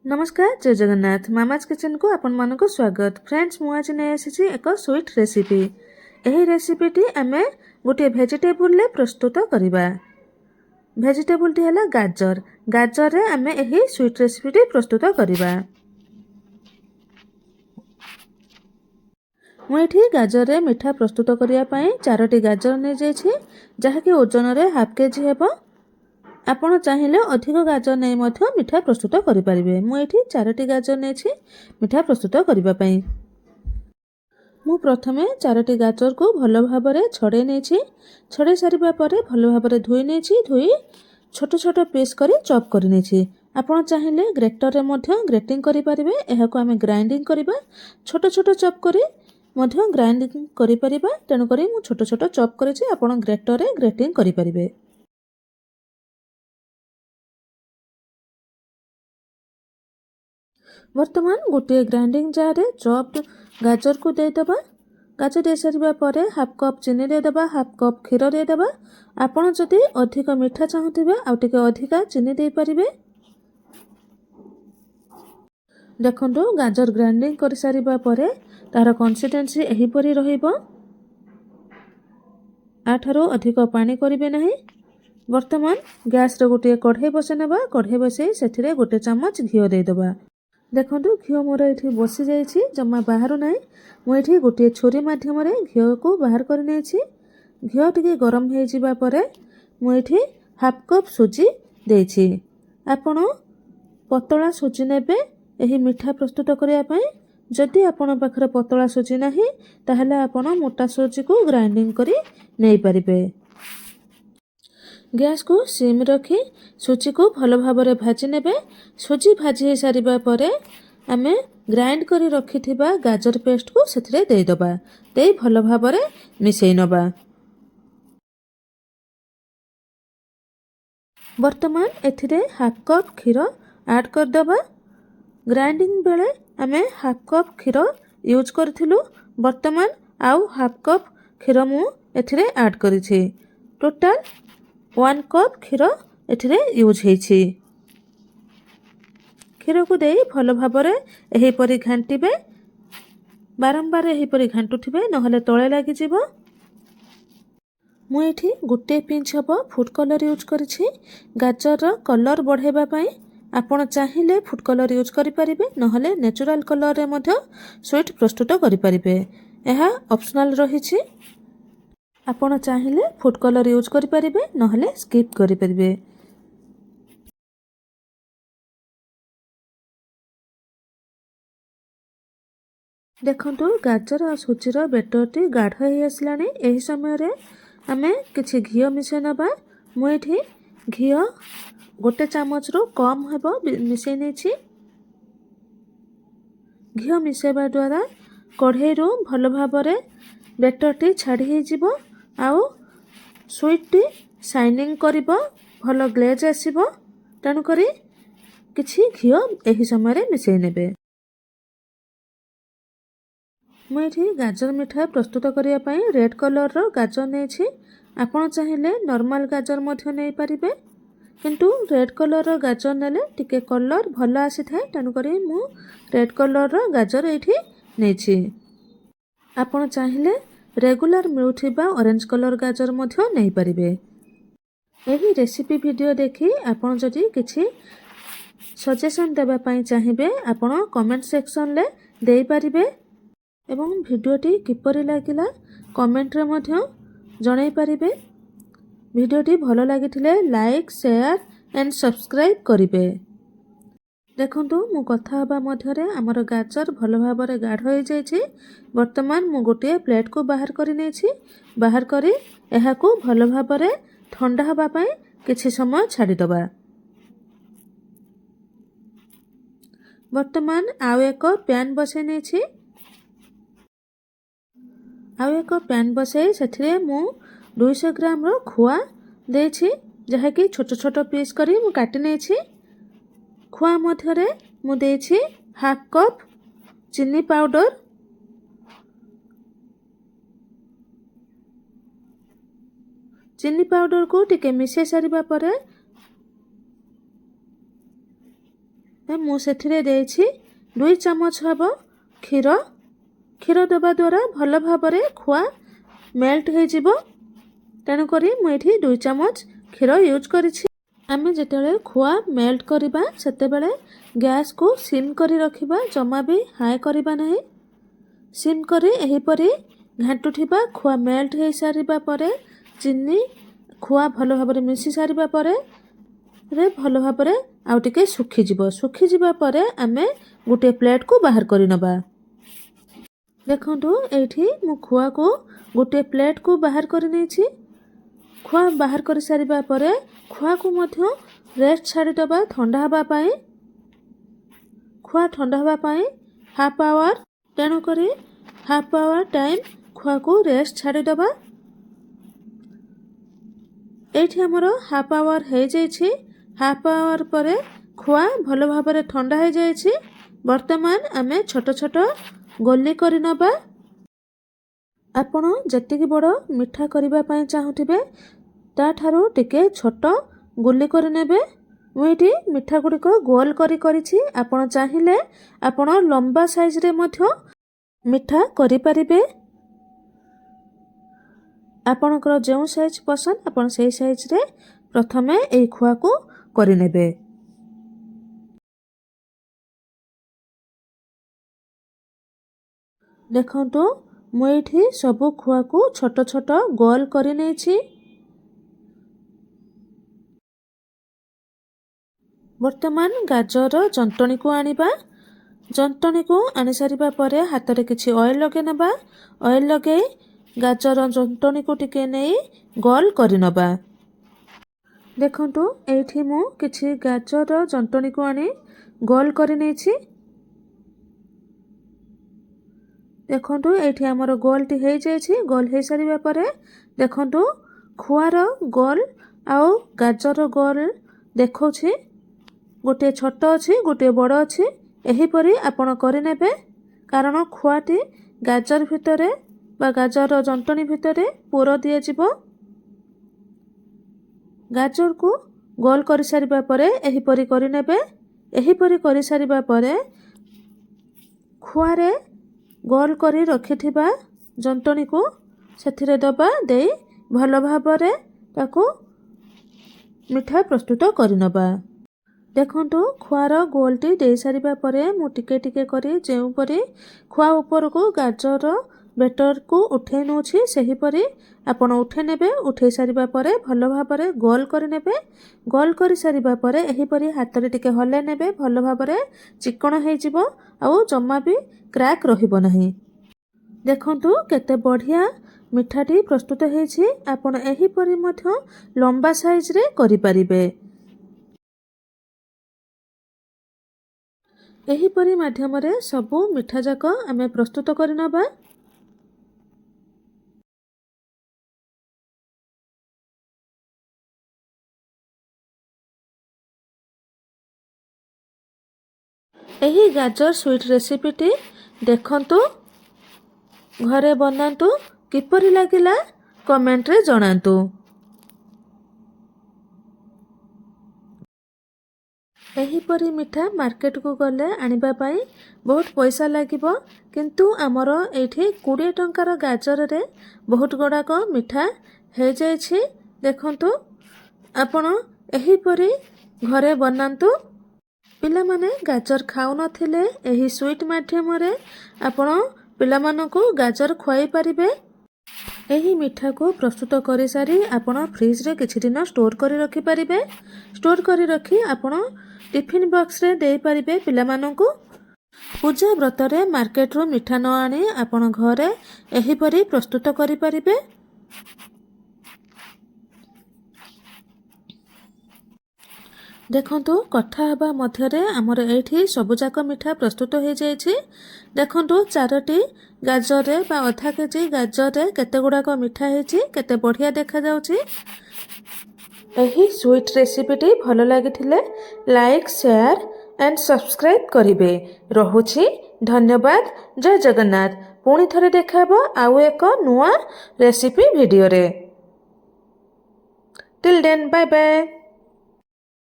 नमस्कार जय Jagannath mama's kitchen को आपण मानक स्वागत। फ्रेंड्स मु आज नहीं आसी एक स्वीट रेसिपी। यही रेसिपीटी आमे गोटे भेजिटेबल ले प्रस्तुत करिबा। भेजिटेबलटी है गाजर। गाजर रे आमे यही स्वीट रेसिपीटी प्रस्तुत करिबा। मुझे गाजर रे मिठा प्रस्तुत करिया पई 4टी गाजर नहीं जाइछि जहाँकि ओजन रे हाफ केजी हेबो। आपण चाहिए अधिक गाजर नहीं मध्य मिठा प्रस्तुत करें। मुझे 4टी गाजर नहीं मिठा प्रस्तुत करने। मु प्रथमे 4टी गाजर को भल भाव छड़े नहीं। छड़े सारिबा परे भल भाव धोई नहीं। धोई छोट छोट पीस करी चॉप कर नहीं। आपण चाहिए ग्रेटर रे मध्य ग्रेटिंग करि परिबे। एहाको आमे ग्राइंडिंग करिबा। छोट छोट चॉप करी मध्य ग्राइंडिंग करि परिबा। तेणु करी मु छोट छोट चॉप करिछि। आपण ग्रेटर रे ग्रेटिंग करि परिबे। वर्तमान गोटे ग्राइंडिंग जार रे चॉप्ड गाजर को दे दबा। गाजर दे सारिबा परे हाफ कप चीनी दे दबा। हाफ कप क्षीर दे दबा। आपण जदि अधिक मीठा चाहुथिबे आ टिके अधिका चीनी दे परिबे। देखंतु गाजर ग्राइंडिंग कर सारिबा परे तार कंसिस्टेंसी एही परी रहिबो। आठारो अधिक पानी करिवे नाही। वर्तमान गैस रे गोटे कढ़ाई बसे नेबा। कढ़ाई बसे सेथिरे गोटे चम्मच घी दे दबा। देखो घी मोर ये बसी जाइए जमा बाहर ना। मुझे गोटे छुरी मध्यम घी को बाहर कर घी टी गरम हो मुझे हाफ कप सुजी देछि। आपण पतला सुजी नेबे यही मिठा प्रस्तुत करने। जदि आपण पाखरे पतला सुजी नाही ताहले आपण मोटा सुजी को ग्राइंडिंग करी नहीं पारिबे। गैस को सिम रखी सुजी को भल भाव भाजी नेबे। सुजी भाजी सारिबा परे आमे ग्राइंड करी रखिथिबा गाजर पेस्ट को सेथिरे दे दबा। दे भल भाव मिसई नबा। वर्तमान एथिरे हाफ कप क्षीर ऐड कर दबा। ग्राइंडिंग बेले आमे हाफ कप क्षीर यूज करथिलु। वर्तमान आउ हाफ कप क्षीर मु एथिरे ऐड करिछि। टोटल 1 कप क्षीर एथिरे यूज हेछि। क्षीर को दे भल भाव एही परी घांटिबे। बारंबार एही परी घांटुथिबे नहले तळे लागि जिवो। मु एठी गोटे पिंच हबो फूड कलर यूज करिछि गाजर रो कलर बढ़ेबा पई। आपण चाहिए फूड कलर यूज करि परिबे नहले नेचुरल कलर रे मध्य स्वीट प्रस्तुत करि परिबे। एहा ऑप्शनल रहिछि। आपण चाहिए फूड कलर यूज करि परिबे नहले स्किप करि परिबे। देखंतु गाजर और सुजीर बेटरटी गाढ़ हो आसलानी। एही समय रे आमे किछि घी मिसै नबा। मु एठी घी गोटे चामच रो कम हेबो मिसै नेछि। घी मिसैबा द्वारा कढ़ाई रो भल भाव बेटरटी छाड़ी हे जिवो। आउ स्वीटटी शाइनिंग करिबो भल ग्लेज आसीबो। तेणु करी किछि घी एही समय रे मिसै नेबे। मुझे गाजर मिठा प्रस्तुत करने पई रेड कलर रो गाजर नहीं। आपण चाहिए नॉर्मल गाजर मध्य नहीं पारिबे। किंतु रेड कलर रो गाजर नेले टिके कलर भल आसी थाए। तेणु करी मु रेड कलर रो गाजर एठी नेछि। आपण चाहिए रेगुलर मिलुथिबा ऑरेंज कलर गाजर मध्य नहीं पारिबे। एही रेसिपी वीडियो देखि आपण जदि किछि सजेशन देबा पई चाहिए आपण कमेंट सेक्शन ले देई पारिबे। एवं भिडियोटी किपरि लागिला कमेंट रे मध्य जणाई पारिबे। भिडियोटी भल लागिथिले लाइक शेयर एंड सब्सक्राइब करिबे। देखंतु मु कथा हबा मध्यरे हमर गाजर भल भाव गाढ़ हो जाइछि। वर्तमान मु गोटे प्लेट को बाहर करि नेछि। बाहर करी एहाकू भल भाव ठंडा हबा पई किछि समय छाड़ी दबा। वर्तमान आउ एक पैन बसे नेछि। आउ एक पैन बसे सेथिरे मु 200 ग्राम रो खोआ देछि जहा कि छोट छोट पीस करी मु काटि नेछि। खोआ मध्यरे मु देछि हाफ कप चीनी पाउडर। चीनी पाउडर को टिके मिसे सारिबा परे ମୁଁ ସେଥିରେ ଦେଇଛି 2 ଚାମଚ ହେବ କ୍ଷୀର। କ୍ଷୀର ଦେବା ଦ୍ୱାରା ଭଲ ଭାବରେ ଖୁଆ ମେଲ୍ଟ ହୋଇଯିବ। ତେଣୁକରି ମୁଁ ଏଠି 2 ଚାମଚ କ୍ଷୀର ୟୁଜ୍ କରିଛି। ଆମେ ଯେତେବେଳେ ଖୁଆ ମେଲ୍ଟ କରିବା ସେତେବେଳେ ଗ୍ୟାସ୍କୁ ସିମ୍ କରି ରଖିବା, ଜମା ବି ହାଇ କରିବା ନାହିଁ। ସିମ୍ କରି ଏହିପରି ଘାଣ୍ଟୁଥିବା ଖୁଆ ମେଲ୍ଟ ହୋଇସାରିବା ପରେ ଚିନି ଖୁଆ ଭଲ ଭାବରେ ମିଶି ସାରିବା ପରେ ଭଲ ଭାବରେ ଆଉ ଟିକେ ଶୁଖିଯିବ। ଶୁଖିଯିବା ପରେ ଆମେ ଗୋଟିଏ ପ୍ଲେଟ୍କୁ ବାହାର କରିନେବା। ଦେଖନ୍ତୁ ଏଇଠି ମୁଁ ଖୁଆକୁ ଗୋଟିଏ ପ୍ଲେଟ୍କୁ ବାହାର କରି ନେଇଛି। ଖୁଆ ବାହାର କରି ସାରିବା ପରେ ଖୁଆକୁ ମଧ୍ୟ ରେଷ୍ଟ ଛାଡ଼ିଦେବା ଥଣ୍ଡା ହେବା ପାଇଁ। ଖୁଆ ଥଣ୍ଡା ହେବା ପାଇଁ ହାଫ୍ ଆୱାର, ତେଣୁକରି ହାଫ୍ ଆୱାର ଟାଇମ୍ ଖୁଆକୁ ରେଷ୍ଟ ଛାଡ଼ିଦେବା। ଏଇଠି ଆମର ହାଫ୍ ଆୱାର ହେଇଯାଇଛି। ହାଫ୍ ଆୱାର ପରେ ଖୁଆ ଭଲ ଭାବରେ ଥଣ୍ଡା ହୋଇଯାଇଛି। ବର୍ତ୍ତମାନ ଆମେ ଛୋଟ ଛୋଟ ଗୋଲି କରି ନେବା। ଆପଣ ଯେତିକି ବଡ଼ ମିଠା କରିବା ପାଇଁ ଚାହୁଁଥିବେ ତାଠାରୁ ଟିକେ ଛୋଟ ଗୋଲି କରି ନେବେ। ମୁଁ ଏଠି ମିଠା ଗୁଡ଼ିକ ଗୋଲ କରିଛି। ଆପଣ ଚାହିଁଲେ ଆପଣ ଲମ୍ବା ସାଇଜରେ ମଧ୍ୟ ମିଠା କରିପାରିବେ। ଆପଣଙ୍କର ଯେଉଁ ସାଇଜ ପସନ୍ଦ ଆପଣ ସେହି ସାଇଜରେ ପ୍ରଥମେ ଏହି ଖୁଆକୁ କରିନେବେ। ଦେଖନ୍ତୁ ମୁଁ ଏଇଠି ସବୁ ଖୁଆକୁ ଛୋଟ ଛୋଟ ଗୋଲ କରି ନେଇଛି। ବର୍ତ୍ତମାନ ଗାଜର ଯନ୍ତଣୀକୁ ଆଣିବା। ଯନ୍ତଣୀକୁ ଆଣି ସାରିବା ପରେ ହାତରେ କିଛି ଅଏଲ୍ ଲଗାଇ ନେବା। ଅଏଲ୍ ଲଗାଇ ଗାଜର ଯନ୍ତଣୀକୁ ଟିକେ ନେଇ ଗୋଲ କରିନେବା। ଦେଖନ୍ତୁ ଏଇଠି ମୁଁ କିଛି ଗାଜର ଯନ୍ତଣୀକୁ ଆଣି ଗୋଲ କରି ନେଇଛି। ଦେଖନ୍ତୁ ଏଇଠି ଆମର ଗୋଲଟି ହେଇଯାଇଛି। ଗୋଲ ହେଇସାରିବା ପରେ ଦେଖନ୍ତୁ ଖୁଆର ଗୋଲ ଆଉ ଗାଜର ଗୋଲ ଦେଖାଉଛି। ଗୋଟିଏ ଛୋଟ ଅଛି, ଗୋଟିଏ ବଡ଼ ଅଛି। ଏହିପରି ଆପଣ କରିନେବେ, କାରଣ ଖୁଆଟି ଗାଜର ଭିତରେ ବା ଗାଜର ଯନ୍ତଣୀ ଭିତରେ ପୁର ଦିଆଯିବ। ଗାଜରକୁ ଗୋଲ କରିସାରିବା ପରେ ଏହିପରି କରିନେବେ। ଏହିପରି କରିସାରିବା ପରେ ଖୁଆରେ ଗୋଲ କରି ରଖିଥିବା ଯନ୍ତଣୀକୁ ସେଥିରେ ଦେବା। ଦେଇ ଭଲ ଭାବରେ ତାକୁ ମିଠା ପ୍ରସ୍ତୁତ କରିନେବା। ଦେଖନ୍ତୁ ଖୁଆର ଗୋଲଟି ଦେଇ ସାରିବା ପରେ ମୁଁ ଟିକେ ଟିକେ କରି ଯେଉଁପରି ଖୁଆ ଉପରକୁ ଗାଜର ବେଟରକୁ ଉଠାଇ ନେଉଛି ସେହିପରି ଆପଣ ଉଠାଇ ନେବେ। ଉଠାଇ ସାରିବା ପରେ ଭଲ ଭାବରେ ଗୋଲ କରିନେବେ। ଗୋଲ କରିସାରିବା ପରେ ଏହିପରି ହାତରେ ଟିକେ ହଲାଇ ନେବେ। ଭଲ ଭାବରେ ଚିକଣ ହୋଇଯିବ, ଆଉ ଜମା ବି କ୍ରାକ୍ ରହିବ ନାହିଁ। ଦେଖନ୍ତୁ କେତେ ବଢ଼ିଆ ମିଠାଟି ପ୍ରସ୍ତୁତ ହୋଇଛି। ଆପଣ ଏହିପରି ମଧ୍ୟ ଲମ୍ବା ସାଇଜରେ କରିପାରିବେ। ଏହିପରି ମାଧ୍ୟମରେ ସବୁ ମିଠା ଯାକ ଆମେ ପ୍ରସ୍ତୁତ କରିନେବା। ଏହି ଗାଜର ସୁଇଟ୍ ରେସିପିଟି ଦେଖନ୍ତୁ, ଘରେ ବନାନ୍ତୁ। କିପରି ଲାଗିଲା କମେଣ୍ଟରେ ଜଣାନ୍ତୁ। ଏହିପରି ମିଠା ମାର୍କେଟକୁ ଗଲେ ଆଣିବା ପାଇଁ ବହୁତ ପଇସା ଲାଗିବ, କିନ୍ତୁ ଆମର ଏଇଠି 20 ଟଙ୍କାର ଗାଜରରେ ବହୁତ ଗୁଡ଼ାକ ମିଠା ହେଇଯାଇଛି। ଦେଖନ୍ତୁ ଆପଣ ଏହିପରି ଘରେ ବନାନ୍ତୁ। ପିଲାମାନେ ଗାଜର ଖାଉନଥିଲେ ଏହି ସୁଇଟ୍ ମାଧ୍ୟମରେ ଆପଣ ପିଲାମାନଙ୍କୁ ଗାଜର ଖୁଆଇ ପାରିବେ। ଏହି ମିଠାକୁ ପ୍ରସ୍ତୁତ କରିସାରି ଆପଣ ଫ୍ରିଜରେ କିଛି ଦିନ ଷ୍ଟୋର କରି ରଖିପାରିବେ। ଷ୍ଟୋର କରି ରଖି ଆପଣ ଟିଫିନ୍ ବକ୍ସରେ ଦେଇପାରିବେ ପିଲାମାନଙ୍କୁ। ପୂଜା ବ୍ରତରେ ମାର୍କେଟରୁ ମିଠା ନ ଆଣି ଆପଣ ଘରେ ଏହିପରି ପ୍ରସ୍ତୁତ କରିପାରିବେ। ଦେଖନ୍ତୁ କଥା ହେବା ମଧ୍ୟରେ ଆମର ଏଇଠି ସବୁଯାକ ମିଠା ପ୍ରସ୍ତୁତ ହୋଇଯାଇଛି। ଦେଖନ୍ତୁ 4ଟି ଗାଜରରେ ବା ଅଧା କେଜି ଗାଜରରେ କେତେ ଗୁଡ଼ାକ ମିଠା ହେଇଛି, କେତେ ବଢ଼ିଆ ଦେଖାଯାଉଛି। ଏହି ସୁଇଟ୍ ରେସିପିଟି ଭଲ ଲାଗିଥିଲେ ଲାଇକ୍, ସେୟାର ଆଣ୍ଡ ସବସ୍କ୍ରାଇବ୍ କରିବେ। ରହୁଛି, ଧନ୍ୟବାଦ, ଜୟ ଜଗନ୍ନାଥ। ପୁଣି ଥରେ ଦେଖାହେବ ଆଉ ଏକ ନୂଆ ରେସିପି ଭିଡ଼ିଓରେ। Till then bye bye.